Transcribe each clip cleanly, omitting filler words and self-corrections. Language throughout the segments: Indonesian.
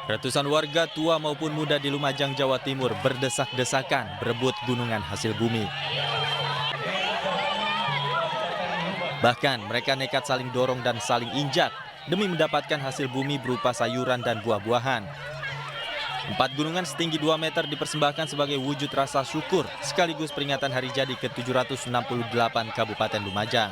Ratusan warga tua maupun muda di Lumajang, Jawa Timur berdesak-desakan berebut gunungan hasil bumi. Bahkan mereka nekat saling dorong dan saling injak demi mendapatkan hasil bumi berupa sayuran dan buah-buahan. 4 gunungan setinggi 2 meter dipersembahkan sebagai wujud rasa syukur sekaligus peringatan hari jadi ke-768 Kabupaten Lumajang.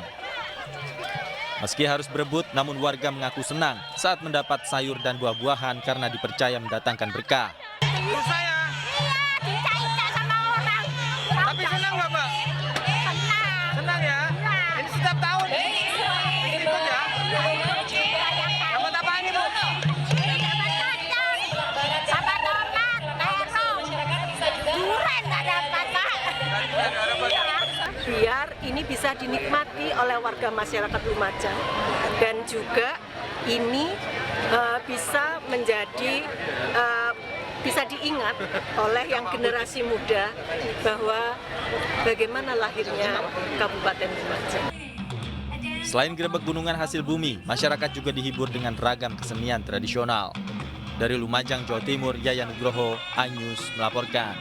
Meski harus berebut, namun warga mengaku senang saat mendapat sayur dan buah-buahan karena dipercaya mendatangkan berkah. Menurut saya. Iya, diinjak-injak sama orang. Tapi senang nggak, Mbak? Senang. Senang ya? Iya. Ini setiap tahun bikin ikut ya? Dapat apa ini, Bu? Dapat kacang, dapat tomat, terong, durian nggak dapat, Pak. Biar ini bisa dinikmati oleh warga masyarakat Lumajang dan juga ini bisa menjadi bisa diingat oleh yang generasi muda bahwa bagaimana lahirnya Kabupaten Lumajang. Selain grebek gunungan hasil bumi, masyarakat juga dihibur dengan ragam kesenian tradisional. Dari Lumajang, Jawa Timur, Yayan Nugroho, iNews melaporkan.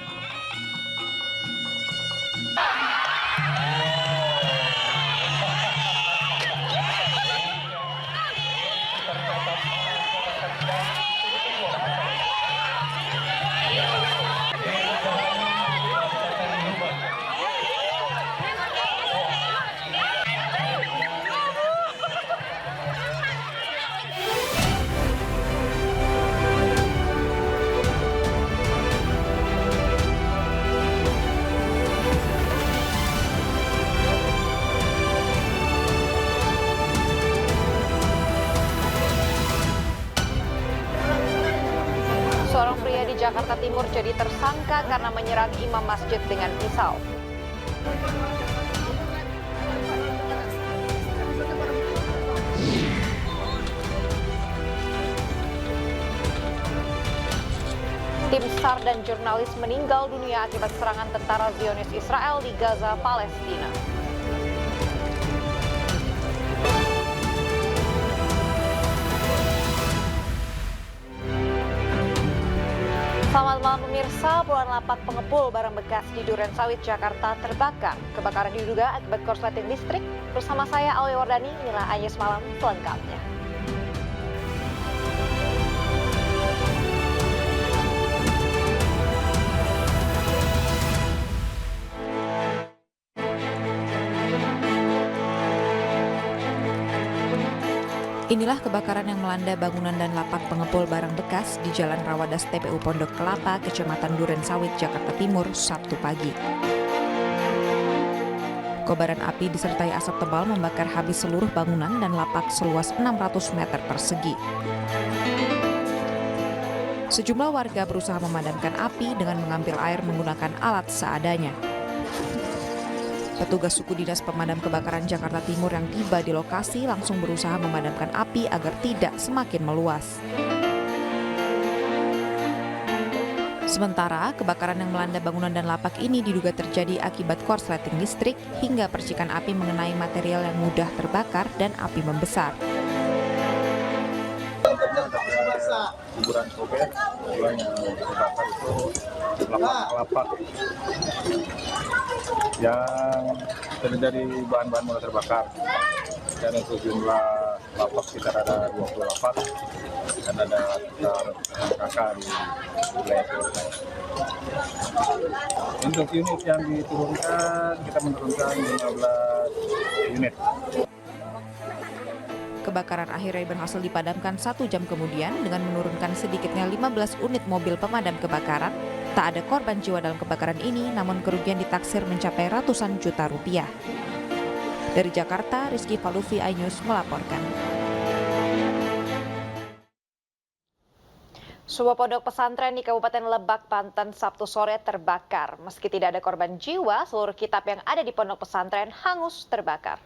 Seorang pria di Jakarta Timur jadi tersangka karena menyerang imam masjid dengan pisau. Tim SAR dan jurnalis meninggal dunia akibat serangan tentara Zionis Israel di Gaza, Palestina. Selamat malam pemirsa, puluhan lapak pengepul barang bekas di Durensawit, Jakarta terbakar. Kebakaran diduga akibat korsleting listrik. Bersama saya Alwi Wardani, inilah iNews Malam selengkapnya. Inilah kebakaran yang melanda bangunan dan lapak pengepul barang bekas di Jalan Rawadas TPU Pondok Kelapa, Kecamatan Durensawit, Jakarta Timur, Sabtu pagi. Kobaran api disertai asap tebal membakar habis seluruh bangunan dan lapak seluas 600 meter persegi. Sejumlah warga berusaha memadamkan api dengan mengambil air menggunakan alat seadanya. Petugas suku dinas pemadam kebakaran Jakarta Timur yang tiba di lokasi langsung berusaha memadamkan api agar tidak semakin meluas. Sementara, kebakaran yang melanda bangunan dan lapak ini diduga terjadi akibat korsleting listrik hingga percikan api mengenai material yang mudah terbakar dan api membesar. Kuburan sobek, kuburan yang terbakar itu lapak-lapak yang terdiri dari bahan-bahan mudah terbakar. Dan untuk jumlah lapak sekitar ada 20 lapak dan ada sekitar kakak di wilayah itu. Untuk unit yang diturunkan, kita menurunkan 15 unit. Kebakaran akhirnya berhasil dipadamkan 1 jam kemudian dengan menurunkan sedikitnya 15 unit mobil pemadam kebakaran. Tak ada korban jiwa dalam kebakaran ini, namun kerugian ditaksir mencapai ratusan juta rupiah. Dari Jakarta, Rizky Falufi, iNews melaporkan. Sebuah pondok pesantren di Kabupaten Lebak, Banten, Sabtu sore terbakar. Meski tidak ada korban jiwa, seluruh kitab yang ada di pondok pesantren hangus terbakar.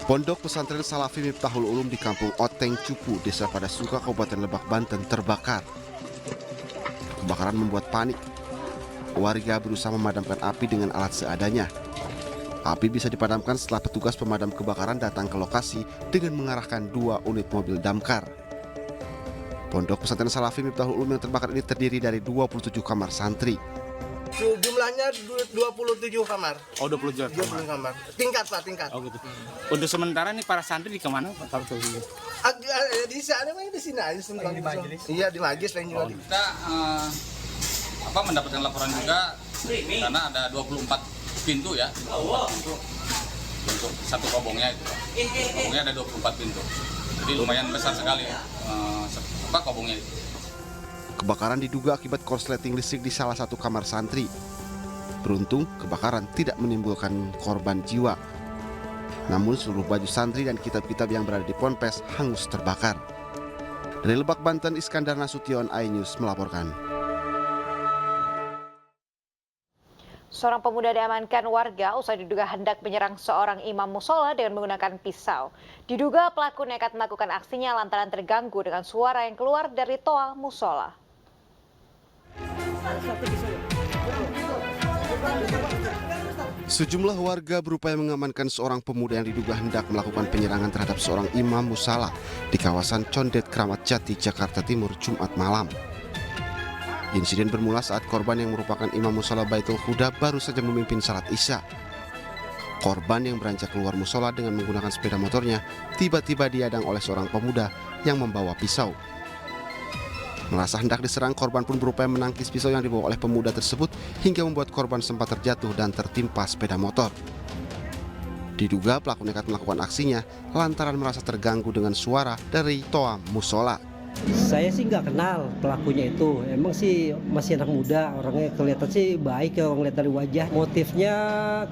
Pondok pesantren Salafi Miftahul Ulum di Kampung Oteng Cupu, Desa Padasuka, Kabupaten Lebak, Banten terbakar. Kebakaran membuat panik. Warga berusaha memadamkan api dengan alat seadanya. Api bisa dipadamkan setelah petugas pemadam kebakaran datang ke lokasi dengan mengarahkan 2 unit mobil damkar. Pondok Pesantren Salafi Miftahul Ulum yang terbakar ini terdiri dari 27 kamar santri. Jumlahnya 27 kamar. Oh, 27 kamar. Tingkat, Pak, tingkat. Oh, gitu. Untuk sementara nih para santri di kemana, Pak? Di sana, di sini aja. Di majelis? Iya, di majelis. Kita mendapatkan laporan juga karena ada 24 pintu ya. Untuk satu kobongnya itu. Kobongnya ada 24 pintu. Jadi lumayan besar sekali kobongnya itu. Kebakaran diduga akibat korsleting listrik di salah satu kamar santri. Beruntung, kebakaran tidak menimbulkan korban jiwa. Namun seluruh baju santri dan kitab-kitab yang berada di ponpes hangus terbakar. Dari Lebak, Banten, Iskandar Nasution, iNews melaporkan. Seorang pemuda diamankan warga usai diduga hendak menyerang seorang imam musola dengan menggunakan pisau. Diduga pelaku nekat melakukan aksinya lantaran terganggu dengan suara yang keluar dari toa musola. Sejumlah warga berupaya mengamankan seorang pemuda yang diduga hendak melakukan penyerangan terhadap seorang imam musola di kawasan Condet, Kramat Jati, Jakarta Timur, Jumat malam. Insiden bermula saat korban yang merupakan imam musola Baitul Huda baru saja memimpin salat Isya. Korban yang beranjak keluar musola dengan menggunakan sepeda motornya tiba-tiba dihadang oleh seorang pemuda yang membawa pisau. Merasa hendak diserang, korban pun berupaya menangkis pisau yang dibawa oleh pemuda tersebut hingga membuat korban sempat terjatuh dan tertimpa sepeda motor. Diduga pelaku nekat melakukan aksinya lantaran merasa terganggu dengan suara dari toa musola. Saya sih nggak kenal pelakunya itu. Emang sih masih anak muda, orangnya kelihatan sih baik ya, orang lihat dari wajah. Motifnya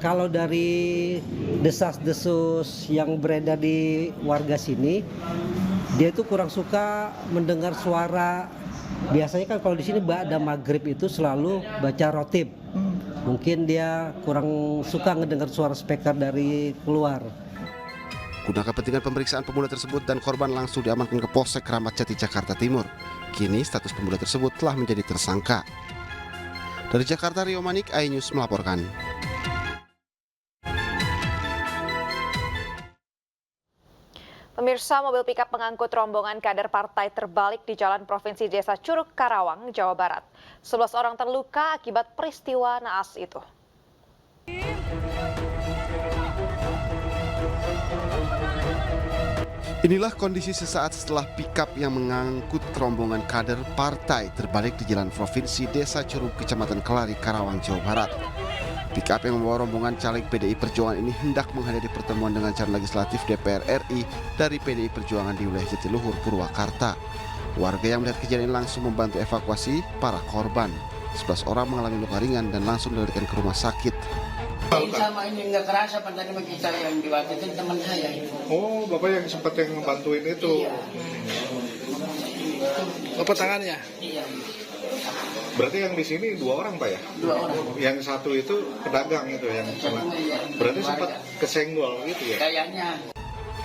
kalau dari desas-desus yang beredar di warga sini, dia itu kurang suka mendengar suara. Biasanya kan kalau di sini ada maghrib itu selalu baca rotib. Mungkin dia kurang suka mendengar suara speaker dari keluar. Guna kepentingan pemeriksaan pemuda tersebut dan korban langsung diamankan ke Polsek Kramat Jati, Jakarta Timur. Kini status pemuda tersebut telah menjadi tersangka. Dari Jakarta, Rio Manik, iNews melaporkan. Pemirsa, mobil pikap pengangkut rombongan kader partai terbalik di Jalan Provinsi Desa Curug, Karawang, Jawa Barat. 11 orang terluka akibat peristiwa naas itu. Inilah kondisi sesaat setelah pikap yang mengangkut rombongan kader partai terbalik di Jalan Provinsi Desa Curug, Kecamatan Kelari, Karawang, Jawa Barat. Pikap yang membawa rombongan caleg PDI Perjuangan ini hendak menghadiri pertemuan dengan calon legislatif DPR RI dari PDI Perjuangan di wilayah Jatiluhur, Purwakarta. Warga yang melihat kejadian langsung membantu evakuasi para korban. 11 orang mengalami luka ringan dan langsung dilarikan ke rumah sakit. Sama ini nggak kerasa pada kita yang diwakilkan teman saya. Oh, Bapak yang sempat yang membantuin itu. Iya. Apa tangannya? Iya. Berarti yang di sini 2 orang, Pak ya? 2 orang. Yang satu itu pedagang itu yang berarti sempat kesenggol gitu ya? Kayaknya.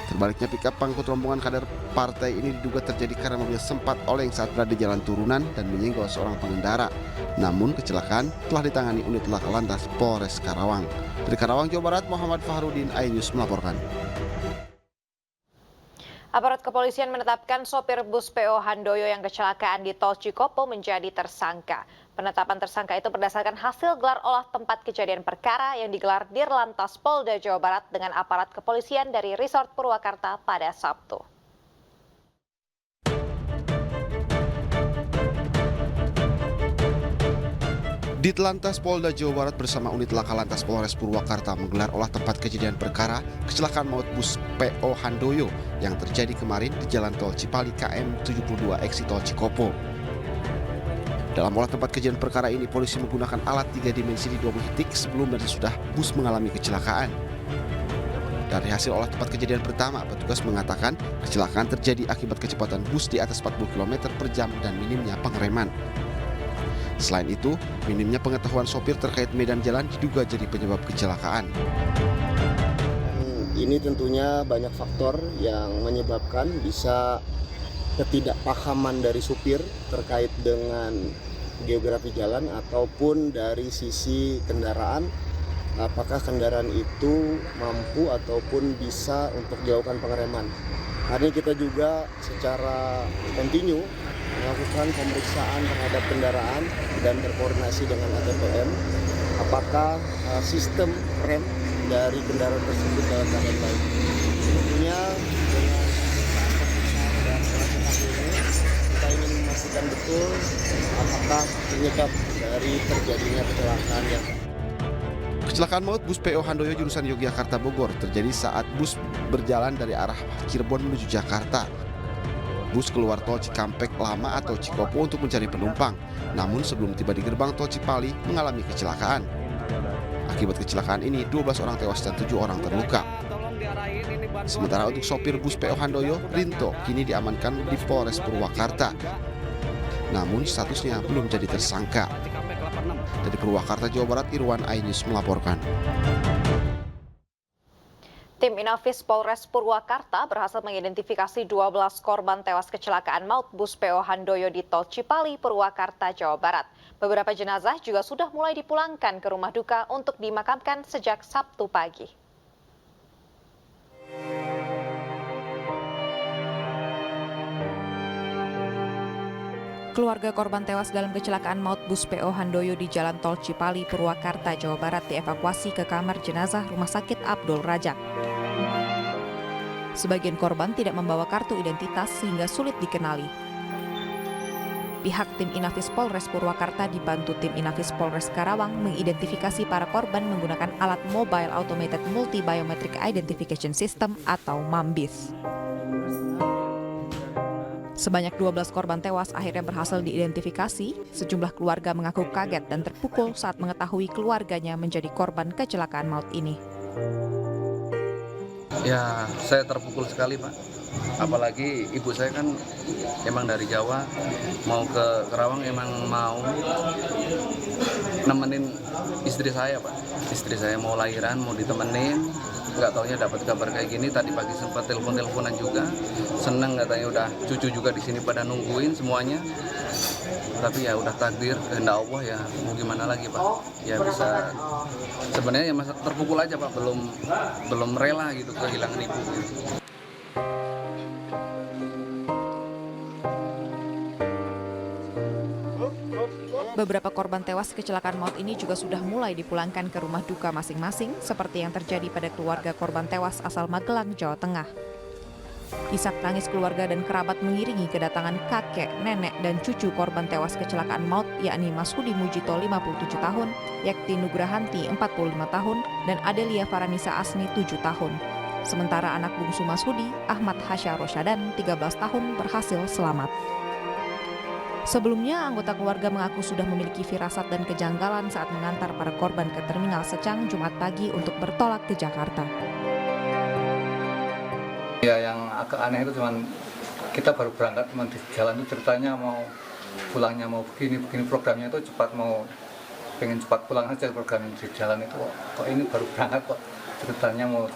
Terbaliknya pikap pengangkut rombongan kader partai ini diduga terjadi karena mobil sempat oleng saat berada di jalan turunan dan menyenggol seorang pengendara. Namun kecelakaan telah ditangani unit laka lantas Polres Karawang. Dari Karawang, Jawa Barat, Muhammad Fahrudin, iNews melaporkan. Aparat kepolisian menetapkan sopir bus PO Handoyo yang kecelakaan di Tol Cikopo menjadi tersangka. Penetapan tersangka itu berdasarkan hasil gelar olah tempat kejadian perkara yang digelar Dirlantas Polda Jawa Barat dengan aparat kepolisian dari Resort Purwakarta pada Sabtu. Ditlantas Polda Jawa Barat bersama unit laka lantas Polres Purwakarta menggelar olah tempat kejadian perkara kecelakaan maut bus PO Handoyo yang terjadi kemarin di Jalan Tol Cipali KM 72 Exit Tol Cikopo. Dalam olah tempat kejadian perkara ini, polisi menggunakan alat 3 dimensi di 20 titik sebelum dan sesudah bus mengalami kecelakaan. Dari hasil olah tempat kejadian pertama, petugas mengatakan kecelakaan terjadi akibat kecepatan bus di atas 40 km per jam dan minimnya pengereman. Selain itu, minimnya pengetahuan sopir terkait medan jalan diduga jadi penyebab kecelakaan. Ini tentunya banyak faktor yang menyebabkan bisa ketidakpahaman dari supir terkait dengan geografi jalan ataupun dari sisi kendaraan apakah kendaraan itu mampu ataupun bisa untuk dilakukan pengereman. Hari ini kita juga secara kontinu melakukan pemeriksaan terhadap kendaraan dan berkoordinasi dengan ATPM apakah sistem rem dari kendaraan tersebut dalam keadaan baik. Tentunya dengan pemeriksaan dan pelacakan ini kita ingin memastikan betul apakah penyebab dari terjadinya kecelakaan yang Kecelakaan maut bus PO Handoyo jurusan Yogyakarta Bogor terjadi saat bus berjalan dari arah Cirebon menuju Jakarta. Bus keluar tol Cikampek Lama atau Cikopo untuk mencari penumpang. Namun sebelum tiba di gerbang tol Cipali mengalami kecelakaan. Akibat kecelakaan ini 12 orang tewas dan 7 orang terluka. Sementara untuk sopir bus PO Handoyo, Rinto, kini diamankan di Polres Purwakarta. Namun statusnya belum jadi tersangka. Dari Purwakarta, Jawa Barat, Irwan Ainus melaporkan. Tim Inafis Polres Purwakarta berhasil mengidentifikasi 12 korban tewas kecelakaan maut bus PO Handoyo di Tol Cipali, Purwakarta, Jawa Barat. Beberapa jenazah juga sudah mulai dipulangkan ke rumah duka untuk dimakamkan sejak Sabtu pagi. Keluarga korban tewas dalam kecelakaan maut bus PO Handoyo di Jalan Tol Cipali, Purwakarta, Jawa Barat dievakuasi ke kamar jenazah Rumah Sakit Abdul Rajak. Sebagian korban tidak membawa kartu identitas sehingga sulit dikenali. Pihak tim Inafis Polres Purwakarta dibantu tim Inafis Polres Karawang mengidentifikasi para korban menggunakan alat Mobile Automated Multi Biometric Identification System atau MAMBIS. Sebanyak 12 korban tewas akhirnya berhasil diidentifikasi. Sejumlah keluarga mengaku kaget dan terpukul saat mengetahui keluarganya menjadi korban kecelakaan maut ini. Ya, saya terpukul sekali, Pak. Apalagi ibu saya kan emang dari Jawa, mau ke Karawang emang mau nemenin istri saya, Pak. Istri saya mau lahiran, mau ditemenin. Nggak taunya dapat kabar kayak gini. Tadi pagi sempat telepon-teleponan juga. Seneng katanya udah cucu juga di sini pada nungguin semuanya. Tapi ya udah takdir kehendak Allah, ya mau gimana lagi, Pak. Ya bisa sebenarnya ya masa terpukul aja, Pak. Belum rela gitu kehilangan ibu gitu. Beberapa korban tewas kecelakaan maut ini juga sudah mulai dipulangkan ke rumah duka masing-masing seperti yang terjadi pada keluarga korban tewas asal Magelang, Jawa Tengah. Isak tangis keluarga dan kerabat mengiringi kedatangan kakek, nenek, dan cucu korban tewas kecelakaan maut yakni Mas Hudi Mujito 57 tahun, Yakti Nugrahanti 45 tahun, dan Adelia Faranisa Asni 7 tahun. Sementara anak bungsu Mas Hudi, Ahmad Hasya Rosyadan 13 tahun berhasil selamat. Sebelumnya, anggota keluarga mengaku sudah memiliki firasat dan kejanggalan saat mengantar para korban ke Terminal Secang Jumat pagi untuk bertolak ke Jakarta. Ya, yang agak aneh itu cuman kita baru berangkat, cuman di jalan itu ceritanya mau pulangnya mau begini programnya itu pengen cepat pulang aja program di jalan itu. Kok ini baru berangkat kok ceritanya mau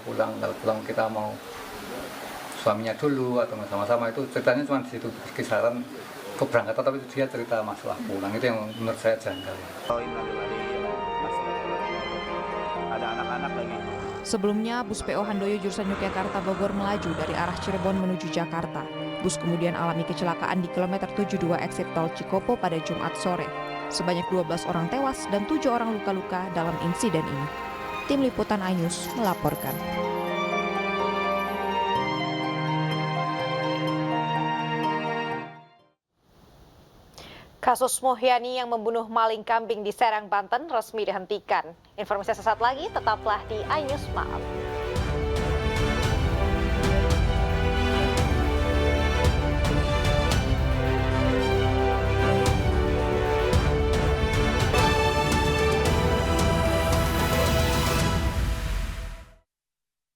pulang, kalau pulang kita mau suaminya dulu atau sama-sama, itu ceritanya cuma di situ kisaran keberangkatan, tapi dia cerita masalah pulang, itu yang menurut saya janggal. Ada anak-anak lagi. Sebelumnya, bus PO Handoyo jurusan Yogyakarta Bogor melaju dari arah Cirebon menuju Jakarta. Bus kemudian alami kecelakaan di kilometer 72 exit tol Cikopo pada Jumat sore. Sebanyak 12 orang tewas dan 7 orang luka-luka dalam insiden ini. Tim Liputan iNews melaporkan. Kasus Muhyani yang membunuh maling kambing di Serang, Banten resmi dihentikan. Informasi sesaat lagi, tetaplah di iNews Malam.